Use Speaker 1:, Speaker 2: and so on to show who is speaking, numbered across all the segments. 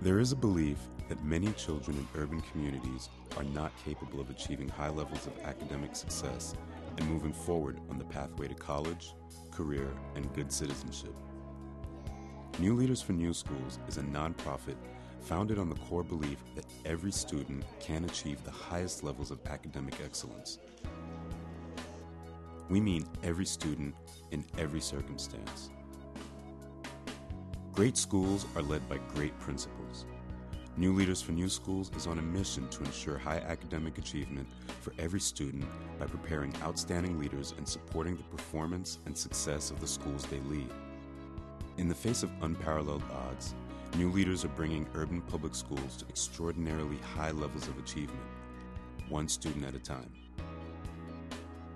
Speaker 1: There is a belief that many children in urban communities are not capable of achieving high levels of academic success and moving forward on the pathway to college, career, and good citizenship. New Leaders for New Schools is a nonprofit founded on the core belief that every student can achieve the highest levels of academic excellence. We mean every student in every circumstance. Great schools are led by great principals. New Leaders for New Schools is on a mission to ensure high academic achievement for every student by preparing outstanding leaders and supporting the performance and success of the schools they lead. In the face of unparalleled odds, New Leaders are bringing urban public schools to extraordinarily high levels of achievement, one student at a time.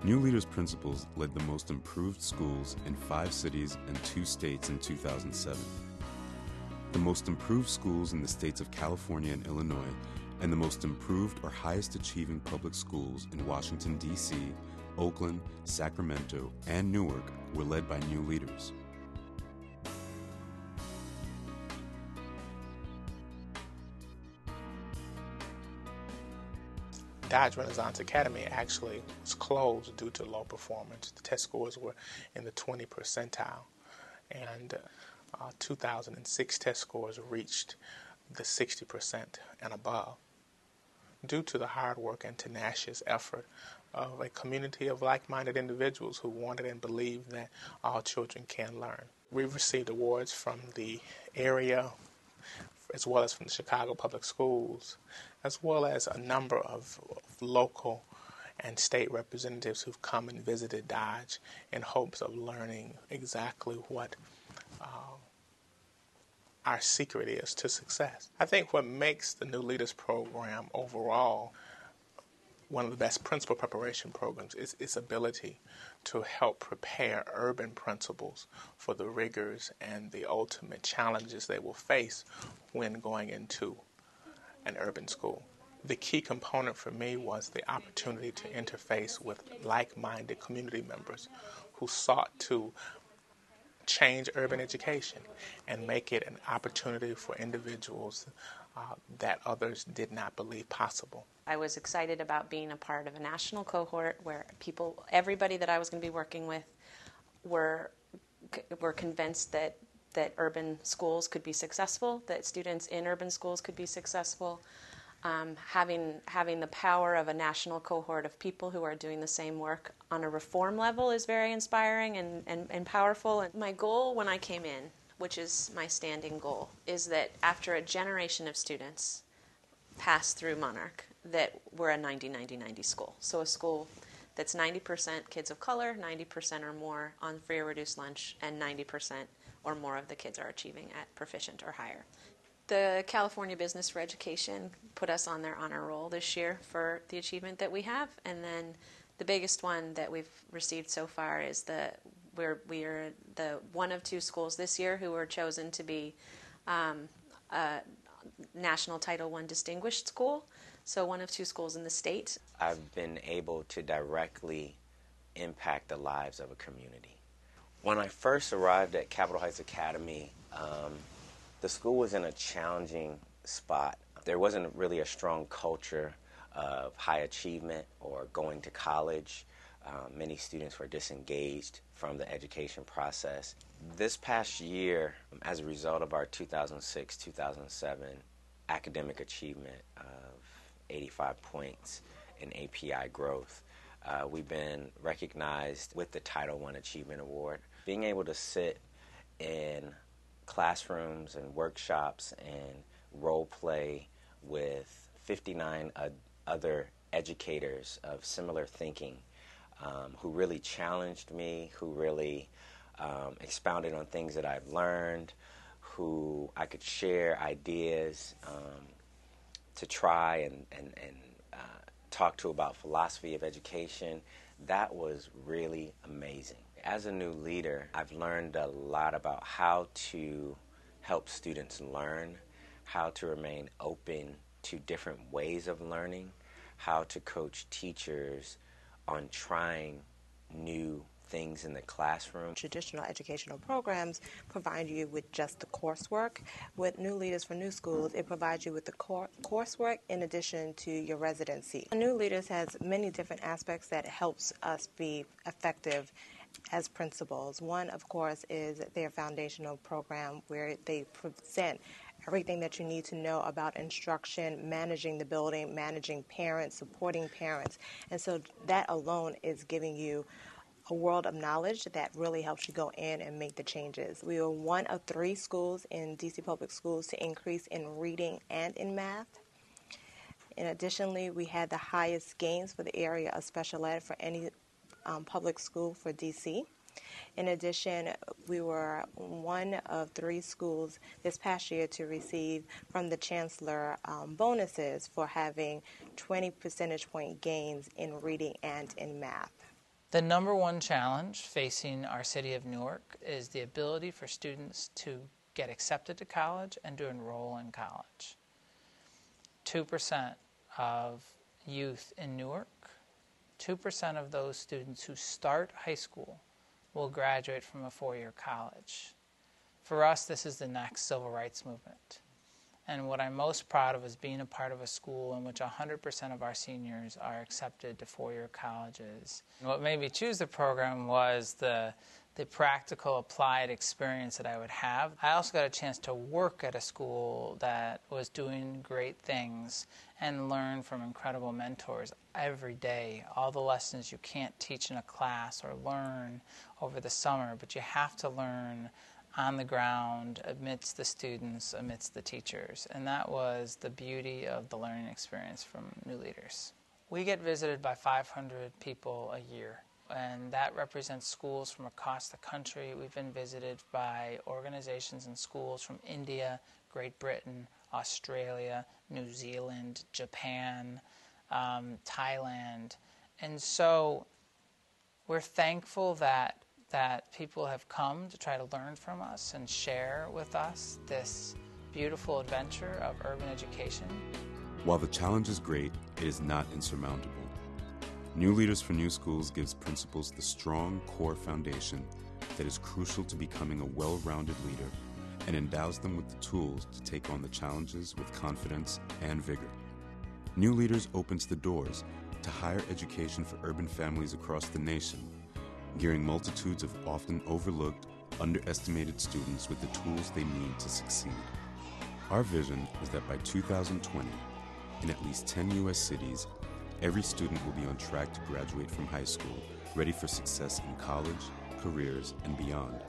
Speaker 1: New Leaders principals led the most improved schools in 5 cities and 2 states in 2007. The most improved schools in the states of California and Illinois, and the most improved or highest achieving public schools in Washington, D.C., Oakland, Sacramento, and Newark were led by New Leaders.
Speaker 2: Dodge Renaissance Academy actually was closed due to low performance. The test scores were in the 20 percentile, and 2006 test scores reached the 60% and above. Due to the hard work and tenacious effort of a community of like-minded individuals who wanted and believed that all children can learn. We've received awards from the area as well as from the Chicago Public Schools, as well as a number of local and state representatives who've come and visited Dodge in hopes of learning exactly what our secret is to success. I think what makes the New Leaders program overall one of the best principal preparation programs is its ability to help prepare urban principals for the rigors and the ultimate challenges they will face when going into an urban school. The key component for me was the opportunity to interface with like-minded community members who sought to change urban education and make it an opportunity for individuals that others did not believe possible.
Speaker 3: I was excited about being a part of a national cohort where everybody that I was going to be working with were convinced that urban schools could be successful, that students in urban schools could be successful. Having the power of a national cohort of people who are doing the same work on a reform level is very inspiring and powerful. And my goal when I came in, which is my standing goal, is that after a generation of students pass through Monarch, that we're a 90-90-90 school. So a school that's 90% kids of color, 90% or more on free or reduced lunch, and 90% or more of the kids are achieving at proficient or higher. The California Business for Education put us on their honor roll this year for the achievement that we have, and then the biggest one that we've received so far is we are the one of 2 schools this year who were chosen to be a National Title I Distinguished School, so one of 2 schools in the state.
Speaker 4: I've been able to directly impact the lives of a community. When I first arrived at Capitol Heights Academy, the school was in a challenging spot. There wasn't really a strong culture of high achievement or going to college. Many students were disengaged from the education process. This past year, as a result of our 2006-2007 academic achievement of 85 points in API growth, we've been recognized with the Title I Achievement Award. Being able to sit in classrooms and workshops and role play with 59 other educators of similar thinking who really challenged me, who really expounded on things that I've learned, who I could share ideas to try and talk to about philosophy of education. That was really amazing. As a new leader, I've learned a lot about how to help students learn, how to remain open to different ways of learning, how to coach teachers on trying new things in the classroom.
Speaker 5: Traditional educational programs provide you with just the coursework. With New Leaders for New Schools, it provides you with the coursework in addition to your residency. New Leaders has many different aspects that helps us be effective as principals. One, of course, is their foundational program where they present everything that you need to know about instruction, managing the building, managing parents, supporting parents. And so that alone is giving you a world of knowledge that really helps you go in and make the changes. We were one of 3 schools in DC Public Schools to increase in reading and in math. And additionally, we had the highest gains for the area of special ed for any public school for DC. In addition, we were one of 3 schools this past year to receive from the Chancellor bonuses for having 20 percentage point gains in reading and in math.
Speaker 6: The number one challenge facing our city of Newark is the ability for students to get accepted to college and to enroll in college. 2% of youth in Newark, 2% of those students who start high school will graduate from a 4-year college. For us, this is the next civil rights movement. And what I'm most proud of is being a part of a school in which 100% of our seniors are accepted to 4-year colleges. And what made me choose the program was the practical applied experience that I would have. I also got a chance to work at a school that was doing great things and learn from incredible mentors every day. All the lessons you can't teach in a class or learn over the summer, but you have to learn on the ground, amidst the students, amidst the teachers. And that was the beauty of the learning experience from New Leaders. We get visited by 500 people a year, and that represents schools from across the country. We've been visited by organizations and schools from India, Great Britain, Australia, New Zealand, Japan, Thailand. And so we're thankful that people have come to try to learn from us and share with us this beautiful adventure of urban education.
Speaker 1: While the challenge is great, it is not insurmountable. New Leaders for New Schools gives principals the strong core foundation that is crucial to becoming a well-rounded leader and endows them with the tools to take on the challenges with confidence and vigor. New Leaders opens the doors to higher education for urban families across the nation, gearing multitudes of often overlooked, underestimated students with the tools they need to succeed. Our vision is that by 2020, in at least 10 U.S. cities, every student will be on track to graduate from high school, ready for success in college, careers, and beyond.